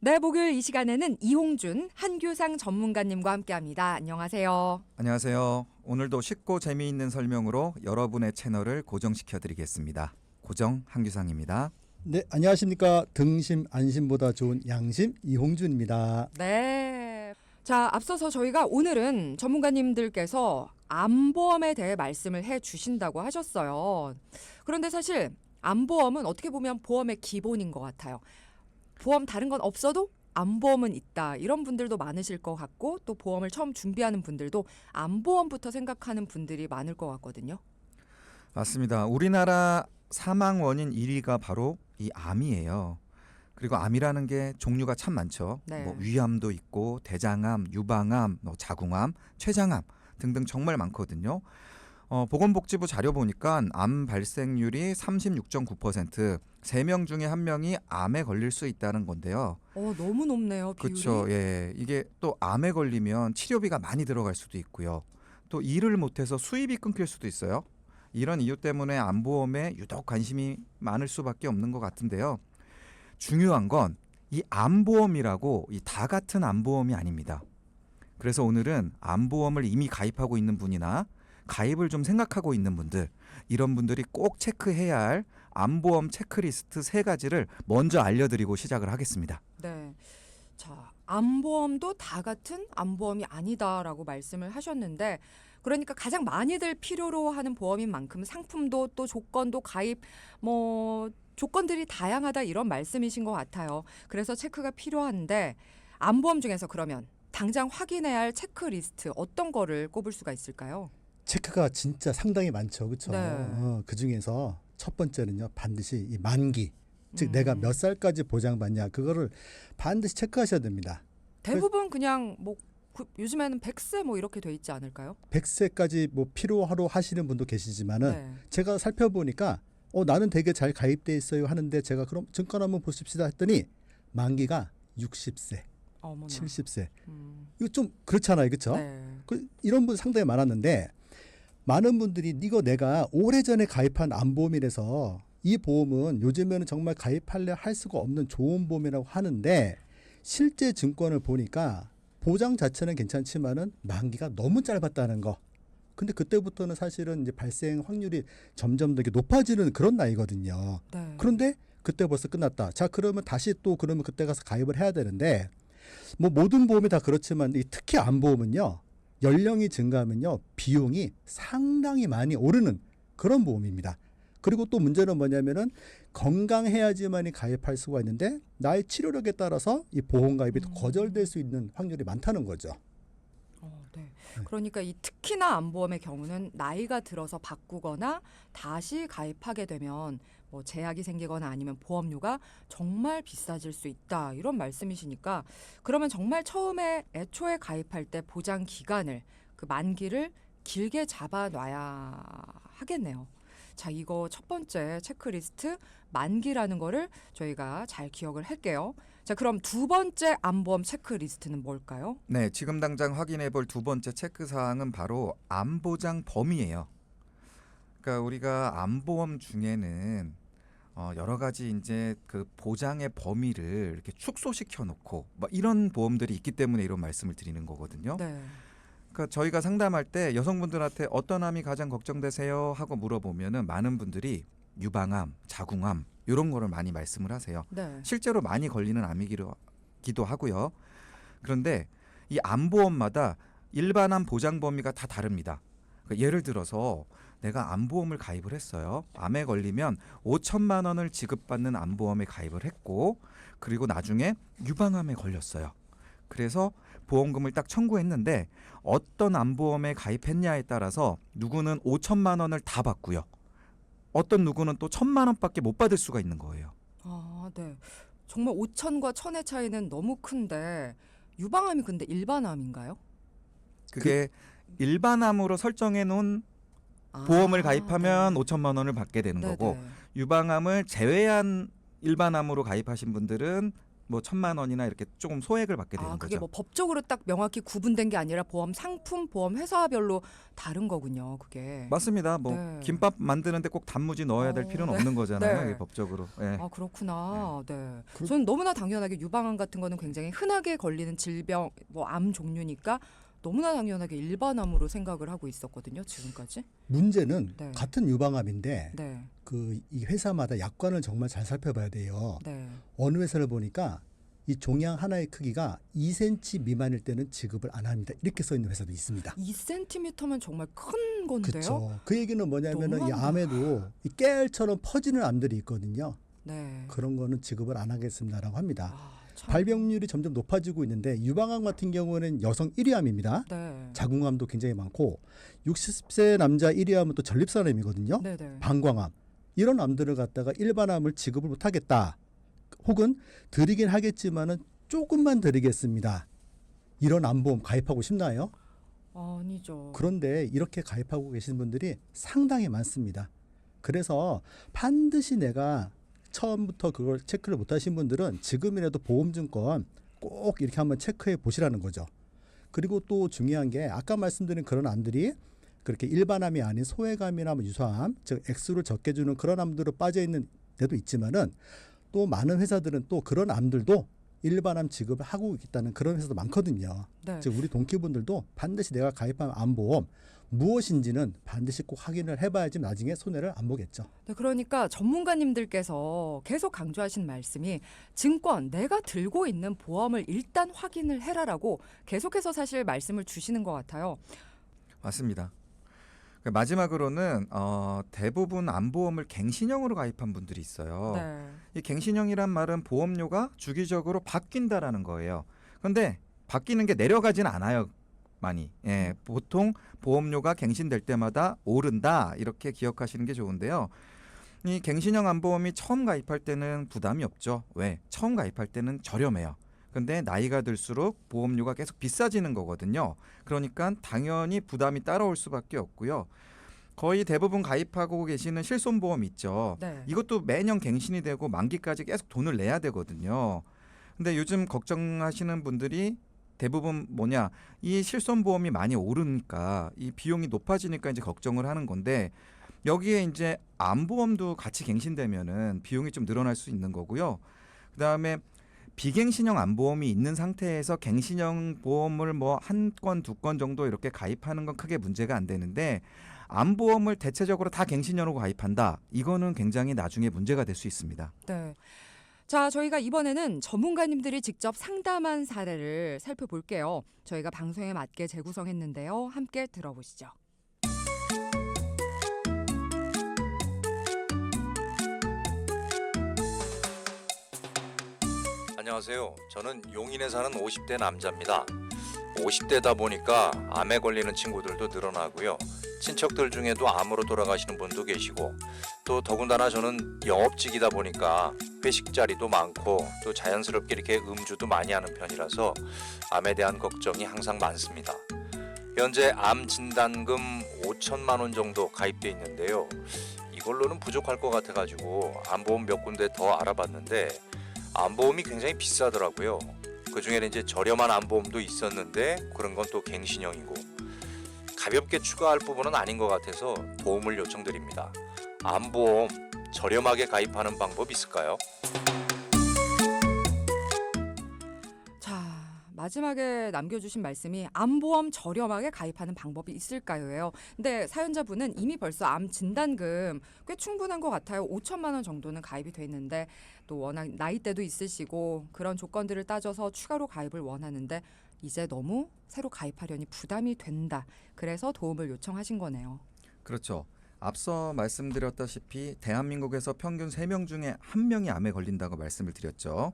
네, 목요일 이 시간에는 이홍준 한규상 전문가님과 함께합니다. 안녕하세요. 안녕하세요. 오늘도 쉽고 재미있는 설명으로 여러분의 채널을 고정시켜드리겠습니다. 고정 한규상입니다. 네, 안녕하십니까. 등심 안심보다 좋은 양심 이홍준입니다. 네. 자, 앞서서 저희가 오늘은 전문가님들께서 암보험에 대해 말씀을 해 주신다고 하셨어요. 그런데 사실 암보험은 어떻게 보면 보험의 기본인 것 같아요. 보험 다른 건 없어도 암보험은 있다. 이런 분들도 많으실 것 같고 또 보험을 처음 준비하는 분들도 암보험부터 생각하는 분들이 많을 것 같거든요. 맞습니다. 우리나라 사망 원인 1위가 바로 이 암이에요. 그리고 암이라는 게 종류가 참 많죠. 네. 뭐 위암도 있고 대장암, 유방암, 자궁암, 췌장암 등등 정말 많거든요. 보건복지부 자료 보니까 암 발생률이 36.9%, 3명 중에 1명이 암에 걸릴 수 있다는 건데요. 너무 높네요, 비율이. 그렇죠. 예. 이게 또 암에 걸리면 치료비가 많이 들어갈 수도 있고요. 또 일을 못해서 수입이 끊길 수도 있어요. 이런 이유 때문에 암보험에 유독 관심이 많을 수밖에 없는 것 같은데요. 중요한 건 이 암보험이라고 이 다 같은 암보험이 아닙니다. 그래서 오늘은 암보험을 이미 가입하고 있는 분이나 가입을 좀 생각하고 있는 분들, 이런 분들이 꼭 체크해야 할 암보험 체크리스트 3가지를 먼저 알려드리고 시작을 하겠습니다. 네. 자, 암보험도 다 같은 암보험이 아니다라고 말씀을 하셨는데, 그러니까 가장 많이들 필요로 하는 보험인 만큼 상품도 또 조건도 가입 조건들이 다양하다 이런 말씀이신 것 같아요. 그래서 체크가 필요한데 암보험 중에서 그러면 당장 확인해야 할 체크리스트 어떤 거를 꼽을 수가 있을까요? 체크가 진짜 상당히 많죠. 그렇죠? 네. 그중에서 첫 번째는요. 반드시 이 만기. 즉 내가 몇 살까지 보장받냐. 그거를 반드시 체크하셔야 됩니다. 대부분 그냥 요즘에는 100세 이렇게 돼 있지 않을까요? 100세까지 필요하러 하시는 분도 계시지만은 네. 제가 살펴보니까 나는 되게 잘 가입돼 있어요 하는데 제가 그럼 증권 한번 보십시다 했더니 만기가 60세, 어머나. 70세. 음. 이거 좀 그렇잖아요. 그렇죠? 네. 이런 분 상당히 많았는데 많은 분들이 이거 내가 오래전에 가입한 암보험이라서 이 보험은 요즘에는 정말 가입하려 할 수가 없는 좋은 보험이라고 하는데 실제 증권을 보니까 보장 자체는 괜찮지만은 만기가 너무 짧았다는 거. 근데 그때부터는 사실은 이제 발생 확률이 점점 더 높아지는 그런 나이거든요. 네. 그런데 그때 벌써 끝났다. 자, 그러면 다시 또 그러면 그때 가서 가입을 해야 되는데 모든 보험이 다 그렇지만 특히 암보험은요. 연령이 증가하면요. 비용이 상당히 많이 오르는 그런 보험입니다. 그리고 또 문제는 뭐냐면은 건강해야지만이 가입할 수가 있는데 나의 치료력에 따라서 이 보험 가입이 거절될 수 있는 확률이 많다는 거죠. 네. 그러니까 이 특히나 암보험의 경우는 나이가 들어서 바꾸거나 다시 가입하게 되면 제약이 생기거나 아니면 보험료가 정말 비싸질 수 있다 이런 말씀이시니까 그러면 정말 애초에 가입할 때 보장 기간을 그 만기를 길게 잡아놔야 하겠네요. 자, 이거 첫 번째 체크리스트 만기라는 거를 저희가 잘 기억을 할게요. 자, 그럼 두 번째 암보험 체크리스트는 뭘까요? 네, 지금 당장 확인해 볼 두 번째 체크사항은 바로 암보장 범위예요. 그러니까 우리가 암보험 중에는 여러 가지 이제 그 보장의 범위를 이렇게 축소시켜 놓고 이런 보험들이 있기 때문에 이런 말씀을 드리는 거거든요. 네. 그러니까 저희가 상담할 때 여성분들한테 어떤 암이 가장 걱정되세요 하고 물어보면은 많은 분들이 유방암, 자궁암 이런 거를 많이 말씀을 하세요. 네. 실제로 많이 걸리는 암이기도 하고요. 그런데 이 암보험마다 일반암 보장 범위가 다 다릅니다. 그러니까 예를 들어서 내가 암보험을 가입을 했어요. 암에 걸리면 5천만 원을 지급받는 암보험에 가입을 했고 그리고 나중에 유방암에 걸렸어요. 그래서 보험금을 딱 청구했는데 어떤 암보험에 가입했냐에 따라서 누구는 5천만 원을 다 받고요. 어떤 누구는 또 1,000만 원밖에 못 받을 수가 있는 거예요. 아, 네. 정말 5천과 1,000의 차이는 너무 큰데 유방암이 근데 일반암인가요? 그게 일반암으로 설정해 놓은 보험을 가입하면 5천만 원을 받게 되는 네, 거고 네. 유방암을 제외한 일반암으로 가입하신 분들은 뭐 1,000만 원이나 이렇게 조금 소액을 받게 되는 아, 그게 거죠. 뭐 법적으로 딱 명확히 구분된 게 아니라 보험 상품, 보험 회사별로 다른 거군요. 그게. 맞습니다. 뭐 네. 김밥 만드는데 꼭 단무지 넣어야 될 필요는 없는 거잖아요. 네. 이게 법적으로. 예. 아, 그렇구나. 네. 그- 저는 너무나 당연하게 유방암 같은 거는 굉장히 흔하게 걸리는 질병, 뭐 암 종류니까 너무나 당연하게 일반암으로 생각을 하고 있었거든요. 지금까지. 문제는 네. 같은 유방암인데 네. 이 회사마다 약관을 정말 잘 살펴봐야 돼요. 네. 어느 회사를 보니까 이 종양 하나의 크기가 2cm 미만일 때는 지급을 안 합니다. 이렇게 써 있는 회사도 있습니다. 2cm면 정말 큰 건데요. 그렇죠. 그 얘기는 뭐냐면은 이 너무한다. 암에도 이 깨알처럼 퍼지는 암들이 있거든요. 네. 그런 거는 지급을 안 하겠습니다라고 합니다. 아, 참. 발병률이 점점 높아지고 있는데 유방암 같은 경우는 여성 1위 암입니다. 네. 자궁암도 굉장히 많고 60세 남자 1위 암은 또 전립선암이거든요. 네, 네. 방광암 이런 암들을 갖다가 일반암을 지급을 못 하겠다. 혹은 드리긴 하겠지만은 조금만 드리겠습니다. 이런 암보험 가입하고 싶나요? 아니죠. 그런데 이렇게 가입하고 계신 분들이 상당히 많습니다. 그래서 반드시 내가 처음부터 그걸 체크를 못 하신 분들은 지금이라도 보험증권 꼭 이렇게 한번 체크해 보시라는 거죠. 그리고 또 중요한 게 아까 말씀드린 그런 암들이 그렇게 일반암이 아닌 소외암이나 뭐 유사암, 즉 액수를 적게 주는 그런 암들로 빠져 있는 데도 있지만은 또 많은 회사들은 또 그런 암들도 일반암 지급을 하고 있다는 그런 회사도 많거든요. 네. 즉 우리 동기분들도 반드시 내가 가입한 암보험 무엇인지는 반드시 꼭 확인을 해봐야지 나중에 손해를 안 보겠죠. 네, 그러니까 전문가님들께서 계속 강조하신 말씀이 증권 내가 들고 있는 보험을 일단 확인을 해라라고 계속해서 사실 말씀을 주시는 것 같아요. 맞습니다. 마지막으로는 대부분 암보험을 갱신형으로 가입한 분들이 있어요. 네. 이 갱신형이란 말은 보험료가 주기적으로 바뀐다라는 거예요. 그런데 바뀌는 게 내려가지는 않아요. 많이. 예, 보통 보험료가 갱신될 때마다 오른다 이렇게 기억하시는 게 좋은데요. 이 갱신형 암보험이 처음 가입할 때는 부담이 없죠. 왜? 처음 가입할 때는 저렴해요. 근데 나이가 들수록 보험료가 계속 비싸지는 거거든요. 그러니까 당연히 부담이 따라올 수밖에 없고요. 거의 대부분 가입하고 계시는 실손보험 있죠. 네. 이것도 매년 갱신이 되고 만기까지 계속 돈을 내야 되거든요. 근데 요즘 걱정하시는 분들이 대부분 뭐냐, 이 실손보험이 많이 오르니까 이 비용이 높아지니까 이제 걱정을 하는 건데 여기에 이제 암보험도 같이 갱신되면은 비용이 좀 늘어날 수 있는 거고요. 그다음에 비갱신형 암보험이 있는 상태에서 갱신형 보험을 뭐 한 건, 두 건 정도 이렇게 가입하는 건 크게 문제가 안 되는데 암보험을 대체적으로 다 갱신형으로 가입한다. 이거는 굉장히 나중에 문제가 될 수 있습니다. 네. 자, 저희가 이번에는 전문가님들이 직접 상담한 사례를 살펴볼게요. 저희가 방송에 맞게 재구성했는데요. 함께 들어보시죠. 안녕하세요. 저는 용인에 사는 50대 남자입니다. 50대다 보니까 암에 걸리는 친구들도 늘어나고요. 친척들 중에도 암으로 돌아가시는 분도 계시고 또 더군다나 저는 영업직이다 보니까 회식 자리도 많고 또 자연스럽게 이렇게 음주도 많이 하는 편이라서 암에 대한 걱정이 항상 많습니다. 현재 암 진단금 5천만 원 정도 가입돼 있는데요. 이걸로는 부족할 것 같아가지고 암보험 몇 군데 더 알아봤는데 암보험이 굉장히 비싸더라고요. 그 중에는 이제 저렴한 암보험도 있었는데 그런 건 또 갱신형이고 가볍게 추가할 부분은 아닌 것 같아서 도움을 요청드립니다. 암보험 저렴하게 가입하는 방법 있을까요? 자, 마지막에 남겨주신 말씀이 암보험 저렴하게 가입하는 방법이 있을까요?예요. 근데 사연자분은 이미 벌써 암 진단금 꽤 충분한 것 같아요. 5천만 원 정도는 가입이 돼 있는데 또 워낙 나이대도 있으시고 그런 조건들을 따져서 추가로 가입을 원하는데 이제 너무 새로 가입하려니 부담이 된다. 그래서 도움을 요청하신 거네요. 그렇죠. 앞서 말씀드렸다시피 대한민국에서 평균 3명 중에 1명이 암에 걸린다고 말씀을 드렸죠.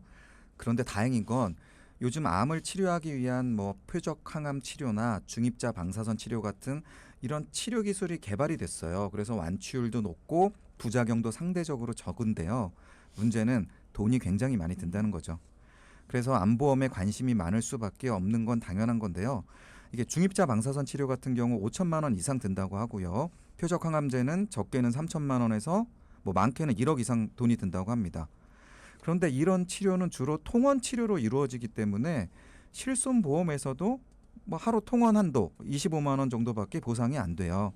그런데 다행인 건 요즘 암을 치료하기 위한 뭐 표적 항암 치료나 중입자 방사선 치료 같은 이런 치료 기술이 개발이 됐어요. 그래서 완치율도 높고 부작용도 상대적으로 적은데요. 문제는 돈이 굉장히 많이 든다는 거죠. 그래서 암보험에 관심이 많을 수밖에 없는 건 당연한 건데요. 이게 중입자 방사선 치료 같은 경우 5천만 원 이상 든다고 하고요. 표적 항암제는 적게는 3천만 원에서 뭐 많게는 1억 이상 돈이 든다고 합니다. 그런데 이런 치료는 주로 통원 치료로 이루어지기 때문에 실손보험에서도 뭐 하루 통원 한도 25만 원 정도밖에 보상이 안 돼요.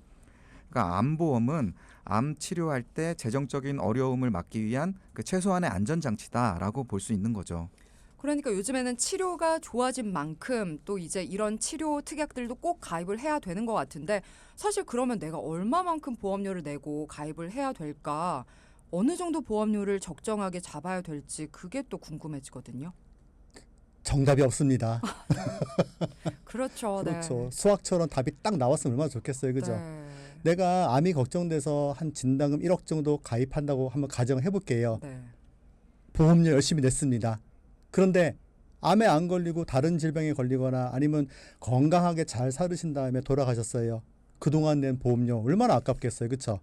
그러니까 암보험은 암 치료할 때 재정적인 어려움을 막기 위한 그 최소한의 안전장치다라고 볼 수 있는 거죠. 그러니까 요즘에는 치료가 좋아진 만큼 또 이제 이런 치료 특약들도 꼭 가입을 해야 되는 것 같은데 사실 그러면 내가 얼마만큼 보험료를 내고 가입을 해야 될까? 어느 정도 보험료를 적정하게 잡아야 될지 그게 또 궁금해지거든요. 정답이 없습니다. 그렇죠. 그렇죠. 네. 수학처럼 답이 딱 나왔으면 얼마나 좋겠어요. 그죠? 네. 내가 암이 걱정돼서 한 진단금 1억 정도 가입한다고 한번 가정을 해볼게요. 네. 보험료 열심히 냈습니다. 그런데 암에 안 걸리고 다른 질병에 걸리거나 아니면 건강하게 잘 살으신 다음에 돌아가셨어요. 그동안 낸 보험료 얼마나 아깝겠어요. 그렇죠?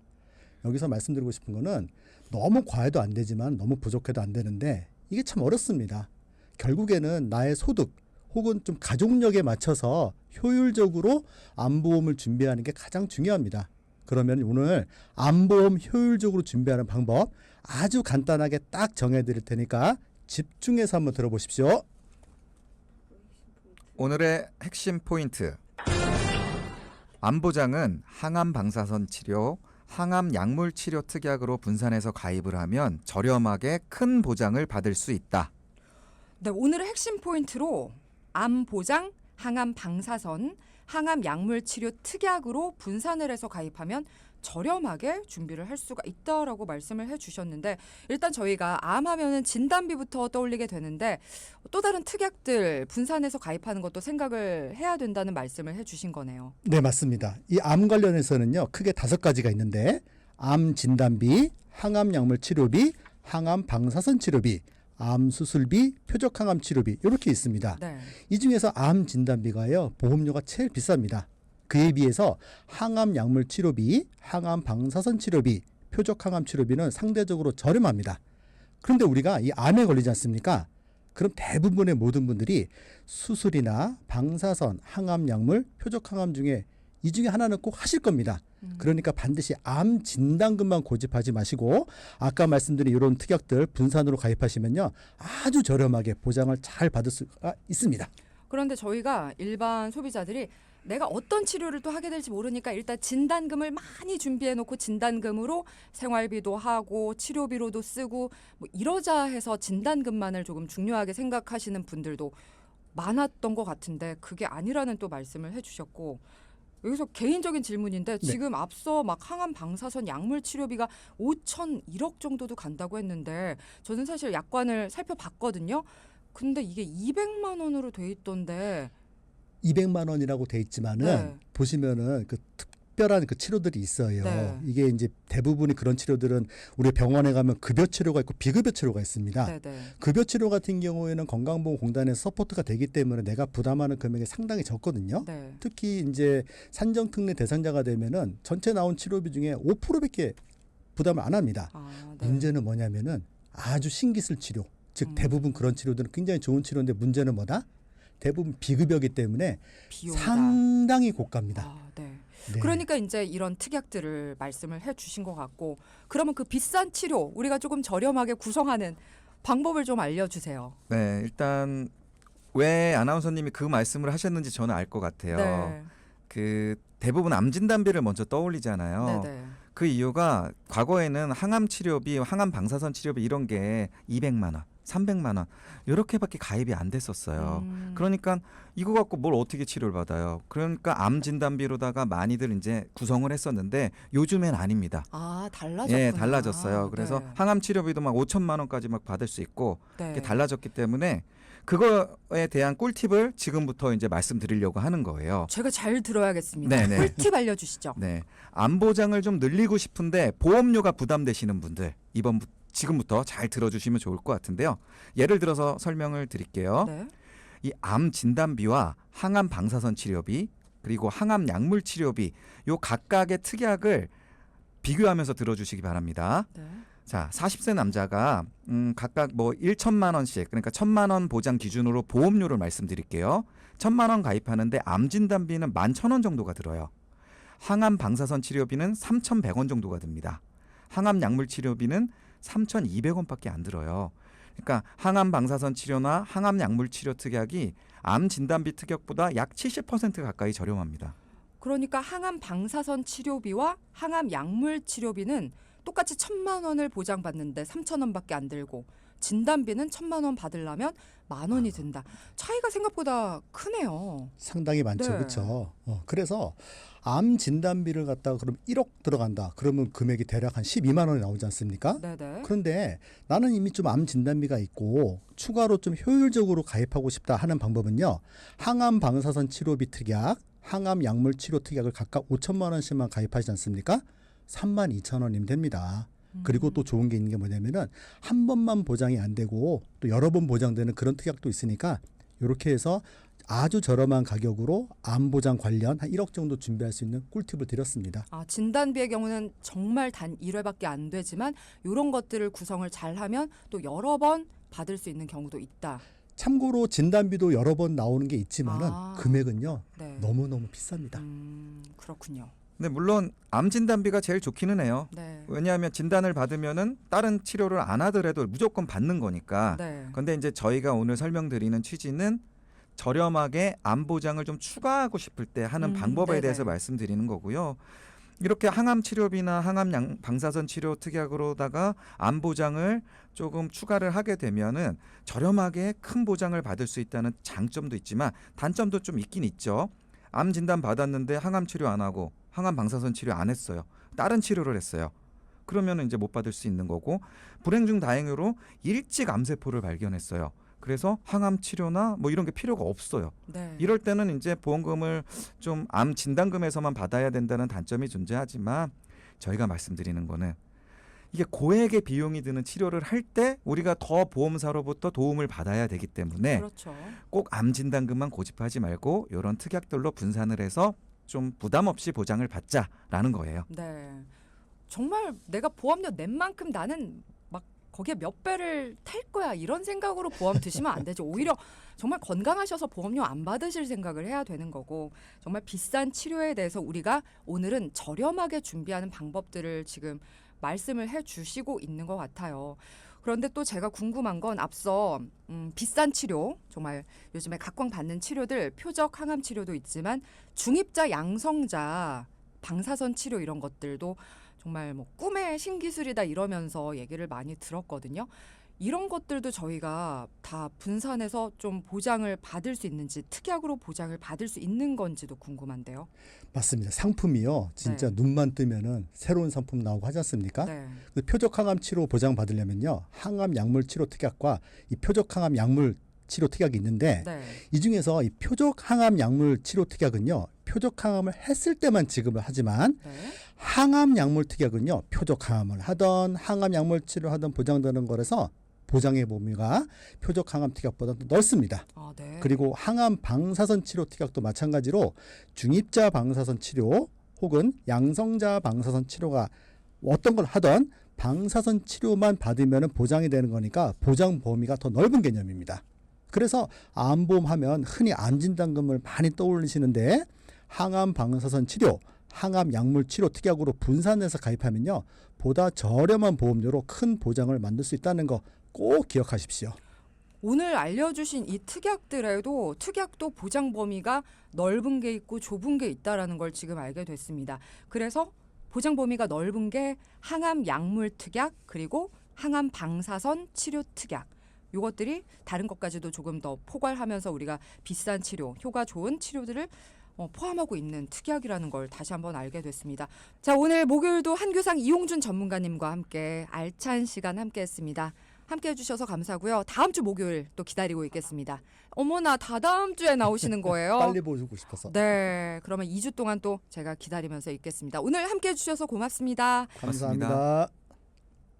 여기서 말씀드리고 싶은 거는 너무 과해도 안 되지만 너무 부족해도 안 되는데 이게 참 어렵습니다. 결국에는 나의 소득 혹은 좀 가족력에 맞춰서 효율적으로 암보험을 준비하는 게 가장 중요합니다. 그러면 오늘 암보험 효율적으로 준비하는 방법 아주 간단하게 딱 정해드릴 테니까 집중해서 한번 들어보십시오. 오늘의 핵심 포인트. 암보장은 항암 방사선 치료, 항암 약물 치료 특약으로 분산해서 가입을 하면 저렴하게 큰 보장을 받을 수 있다. 네, 오늘의 핵심 포인트로 암 보장, 항암 방사선, 항암 약물 치료 특약으로 분산을 해서 가입하면 저렴하게 준비를 할 수가 있다라고 말씀을 해주셨는데 일단 저희가 암하면은 진단비부터 떠올리게 되는데 또 다른 특약들 분산해서 가입하는 것도 생각을 해야 된다는 말씀을 해주신 거네요. 네, 맞습니다. 이 암 관련해서는요, 크게 5가지가 있는데 암 진단비, 항암 약물 치료비, 항암 방사선 치료비, 암 수술비, 표적 항암 치료비 이렇게 있습니다. 네. 이 중에서 암 진단비가요, 보험료가 제일 비쌉니다. 그에 비해서 항암 약물 치료비, 항암 방사선 치료비, 표적 항암 치료비는 상대적으로 저렴합니다. 그런데 우리가 이 암에 걸리지 않습니까? 그럼 대부분의 모든 분들이 수술이나 방사선, 항암 약물, 표적 항암 중에 이 중에 하나는 꼭 하실 겁니다. 그러니까 반드시 암 진단금만 고집하지 마시고 아까 말씀드린 이런 특약들 분산으로 가입하시면요 아주 저렴하게 보장을 잘 받을 수가 있습니다. 그런데 저희가 일반 소비자들이 내가 어떤 치료를 또 하게 될지 모르니까 일단 진단금을 많이 준비해 놓고 진단금으로 생활비도 하고 치료비로도 쓰고 뭐 이러자 해서 진단금만을 조금 중요하게 생각하시는 분들도 많았던 것 같은데 그게 아니라는 또 말씀을 해주셨고 여기서 개인적인 질문인데 지금 앞서 막 항암 방사선 약물 치료비가 5천 1억 정도도 간다고 했는데 저는 사실 약관을 살펴봤거든요. 근데 이게 200만 원으로 돼 있던데 200만 원이라고 돼 있지만은 네. 보시면은 그 특별한 그 치료들이 있어요. 네. 이게 이제 대부분의 그런 치료들은 우리 병원에 가면 급여 치료가 있고 비급여 치료가 있습니다. 네네. 급여 치료 같은 경우에는 건강보험공단에서 서포트가 되기 때문에 내가 부담하는 금액이 상당히 적거든요. 네. 특히 이제 산정특례 대상자가 되면은 전체 나온 치료비 중에 5%밖에 부담을 안 합니다. 아, 네. 문제는 뭐냐면은 아주 신기술 치료, 즉 대부분 그런 치료들은 굉장히 좋은 치료인데 문제는 뭐다? 대부분 비급여이기 때문에 비용이다. 상당히 고가입니다. 아, 네. 네. 그러니까 이제 이런 특약들을 말씀을 해주신 것 같고 그러면 그 비싼 치료 우리가 조금 저렴하게 구성하는 방법을 좀 알려주세요. 네, 일단 왜 아나운서님이 그 말씀을 하셨는지 저는 알 것 같아요. 네. 그 대부분 암 진단비를 먼저 떠올리잖아요. 네네. 그 이유가 과거에는 항암 치료비, 항암 방사선 치료비 이런 게 200만 원, 300만 원 이렇게밖에 가입이 안 됐었어요. 그러니까 이거 갖고 뭘 어떻게 치료를 받아요? 그러니까 암 진단비로다가 많이들 이제 구성을 했었는데 요즘엔 아닙니다. 아, 달라졌구나. 예, 달라졌어요. 그래서 네. 항암 치료비도 막 5천만 원까지 막 받을 수 있고 네. 이게 달라졌기 때문에 그거에 대한 꿀팁을 지금부터 이제 말씀드리려고 하는 거예요. 제가 잘 들어야겠습니다. 네네. 꿀팁 알려주시죠. 네, 암 보장을 좀 늘리고 싶은데 보험료가 부담되시는 분들 지금부터 잘 들어주시면 좋을 것 같은데요. 예를 들어서 설명을 드릴게요. 네. 이 암 진단비와 항암 방사선 치료비 그리고 항암 약물 치료비 요 각각의 특약을 비교하면서 들어주시기 바랍니다. 네. 자, 40세 남자가 각각 뭐 1천만 원씩 그러니까 1,000만 원 보장 기준으로 보험료를 말씀드릴게요. 1,000만 원 가입하는데 암 진단비는 11,000원 정도가 들어요. 항암 방사선 치료비는 3,100원 정도가 듭니다. 항암 약물 치료비는 3,200원밖에 안 들어요. 그러니까 항암 방사선 치료나 항암 약물 치료 특약이 암 진단비 특약보다 약 70% 가까이 저렴합니다. 그러니까 항암 방사선 치료비와 항암 약물 치료비는 똑같이 1,000만 원을 보장받는데 3,000원밖에 안 들고 진단비는 1,000만 원 받으려면 10,000원이 든다. 차이가 생각보다 크네요. 상당히 많죠. 네. 그렇죠. 그래서 암 진단비를 갖다가 그럼 1억 들어간다. 그러면 금액이 대략 한 12만 원이 나오지 않습니까? 네네. 그런데 나는 이미 좀 암 진단비가 있고 추가로 좀 효율적으로 가입하고 싶다 하는 방법은요. 항암 방사선 치료비 특약, 항암 약물 치료 특약을 각각 5천만 원씩만 가입하지 않습니까? 32,000원이면 됩니다. 그리고 또 좋은 게 있는 게 뭐냐면은 한 번만 보장이 안 되고 또 여러 번 보장되는 그런 특약도 있으니까 이렇게 해서 아주 저렴한 가격으로 암 보장 관련 한 1억 정도 준비할 수 있는 꿀팁을 드렸습니다. 아, 진단비의 경우는 정말 단 1회밖에 안 되지만 이런 것들을 구성을 잘하면 또 여러 번 받을 수 있는 경우도 있다. 참고로 진단비도 여러 번 나오는 게 있지만은 아. 금액은요 네. 너무너무 비쌉니다. 그렇군요. 근데 물론 암 진단비가 제일 좋기는 해요. 네. 왜냐하면 진단을 받으면은 다른 치료를 안 하더라도 무조건 받는 거니까. 네. 근데 이제 저희가 오늘 설명드리는 취지는 저렴하게 암 보장을 좀 추가하고 싶을 때 하는 방법에 네네. 대해서 말씀드리는 거고요. 이렇게 항암 치료비나 항암 방사선 치료 특약으로다가 암 보장을 조금 추가를 하게 되면은 저렴하게 큰 보장을 받을 수 있다는 장점도 있지만 단점도 좀 있긴 있죠. 암 진단 받았는데 항암 치료 안 하고 항암 방사선 치료 안 했어요. 다른 치료를 했어요. 그러면 이제 못 받을 수 있는 거고 불행 중 다행으로 일찍 암세포를 발견했어요. 그래서 항암 치료나 뭐 이런 게 필요가 없어요. 네. 이럴 때는 이제 보험금을 좀 암 진단금에서만 받아야 된다는 단점이 존재하지만 저희가 말씀드리는 거는 이게 고액의 비용이 드는 치료를 할 때 우리가 더 보험사로부터 도움을 받아야 되기 때문에 그렇죠. 꼭 암 진단금만 고집하지 말고 이런 특약들로 분산을 해서 좀 부담 없이 보장을 받자라는 거예요. 네. 정말 내가 보험료 낸 만큼 나는 막 거기에 몇 배를 탈 거야 이런 생각으로 보험 드시면 안 되죠. 오히려 정말 건강하셔서 보험료 안 받으실 생각을 해야 되는 거고 정말 비싼 치료에 대해서 우리가 오늘은 저렴하게 준비하는 방법들을 지금 말씀을 해주시고 있는 것 같아요. 그런데 또 제가 궁금한 건 앞서 비싼 치료, 정말 요즘에 각광받는 치료들, 표적 항암 치료도 있지만 중입자, 양성자, 방사선 치료 이런 것들도 정말 뭐 꿈의 신기술이다 이러면서 얘기를 많이 들었거든요. 이런 것들도 저희가 다 분산해서 좀 보장을 받을 수 있는지 특약으로 보장을 받을 수 있는 건지도 궁금한데요. 맞습니다. 상품이요. 진짜 네. 눈만 뜨면은 새로운 상품 나오고 하지 않습니까? 네. 그 표적 항암 치료 보장 받으려면요. 항암 약물 치료 특약과 이 표적 항암 약물 치료 특약이 있는데 네. 이 중에서 이 표적 항암 약물 치료 특약은요. 표적 항암을 했을 때만 지급을 하지만 네. 항암 약물 특약은요. 표적 항암을 하던 항암 약물 치료하던 보장되는 거라서 보장의 범위가 표적 항암 특약보다 더 넓습니다. 아, 네. 그리고 항암 방사선 치료 특약도 마찬가지로 중입자 방사선 치료 혹은 양성자 방사선 치료가 어떤 걸 하던 방사선 치료만 받으면 보장이 되는 거니까 보장 범위가 더 넓은 개념입니다. 그래서 암보험 하면 흔히 암 진단금을 많이 떠올리시는데 항암 방사선 치료, 항암 약물 치료 특약으로 분산해서 가입하면요. 보다 저렴한 보험료로 큰 보장을 만들 수 있다는 거 꼭 기억하십시오. 오늘 알려주신 이 특약도 보장 범위가 넓은 게 있고 좁은 게 있다라는 걸 지금 알게 됐습니다. 그래서 보장 범위가 넓은 게 항암 약물 특약 그리고 항암 방사선 치료 특약. 이것들이 다른 것까지도 조금 더 포괄하면서 우리가 비싼 치료, 효과 좋은 치료들을 포함하고 있는 특약이라는 걸 다시 한번 알게 됐습니다. 자, 오늘 목요일도 한규상 이용준 전문가님과 함께 알찬 시간 함께했습니다. 함께해 주셔서 감사고요. 다음 주 목요일 또 기다리고 있겠습니다. 어머나 다다음 주에 나오시는 거예요. 빨리 보고 싶어서. 네, 그러면 2주 동안 또 제가 기다리면서 있겠습니다. 오늘 함께해 주셔서 고맙습니다. 감사합니다.